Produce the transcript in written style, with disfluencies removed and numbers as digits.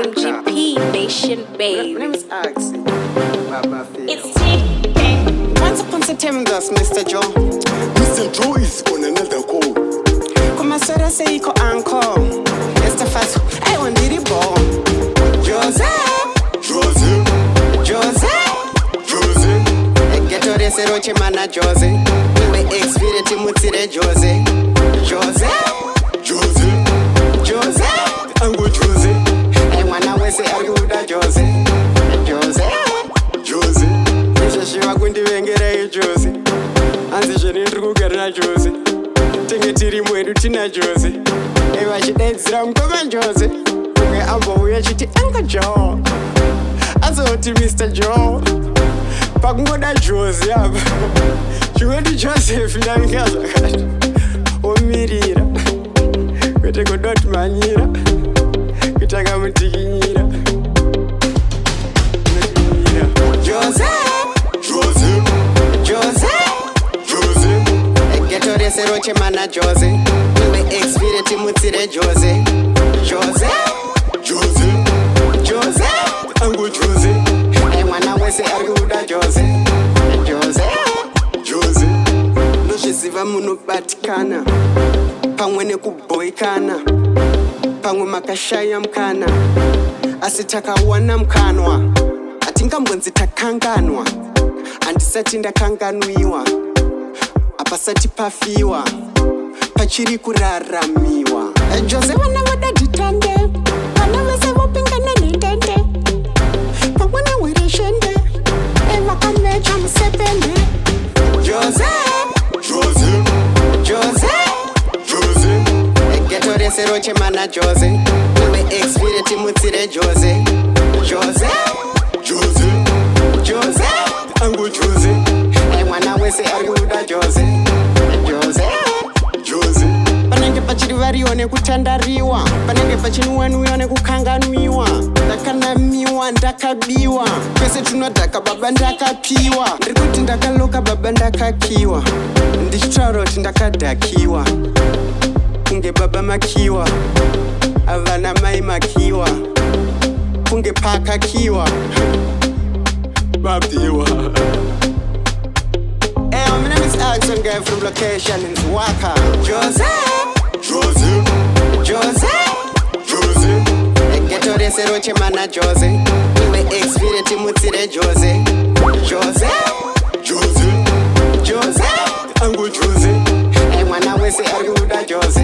MGP Nation, baby. My name is Axie. It's TK. Once upon September, Mr. Joe. Mr. Joe is on another call. Kuma soda say iko uncle. It's the first. I want the ball. Joze. Joze. Joze. Joze. Get to this roche mana Joze. We experience mutsire Joze. Joze. Joze. Joze. Ango Joze. I wanna we say arguda Joze. Joze. Joze. Nisha shiva kundi vengera Joze. Anzi jeni ndikugara na Joze. Tenge tiri mwedu tina Joze. Eva chidedzira mkoma Joze. Kunge ambo uya chiti Uncle Joe. Azoti Mr. Joe. Pakungoda Joze yaba. Chingoti Joseph inamikaza kati. Omirira. Kwete kodoti manyira. Kitaka mutikinyira. Joze. Joze. Joze. Joze. Geto rese roche mana Joze. We experience mutsire Joze. Joze. Joze. Joze. Ango Joze. I wanna we say arguda Joze. Joze. Joze. Nozviziva munobatikana. Pamwe nekuboikana. Pamwe makashaya mukana. Asi takawana mukanwa. Atingambonzi takanganwa. Handisati ndakanganwiwa. Apasati pafiwa. Pachiri kuraramiwa. Joze vana vadaditande. Vana vese vopingana nendende. Pamwana wireshende. Eva kamecha musepende. Joze. Joze. Joze. Joze. Geto rese roche mana Joze. We experience mutsire Joze. Joze. Joze. Joze. Ango Joze. I wanna we say arguda Joze. Joze. Joze. Panenge pachiri variwa nekutandariwa. Panenge pachinwanwiwa nekukanganwiwa. Ndakanamiwa ndakabiwa. Kwese tunodhaka baba ndakapiwa. Ndikuti ndakaloka baba ndakakiwa. Ndichitaura kuti ndakadhakiwa. Kunge baba makiwa. Avana mai makiwa. Kunge pakakiwa. Babiwa. Hey, my name is Axon, guy from location in Waka. Joze. Joze. Joze. Joze. Geto rese roche mana Joze. We experience mutsire Joze. Joze. Joze. Joze. Ango Joze. I wanna we say arguda Joze.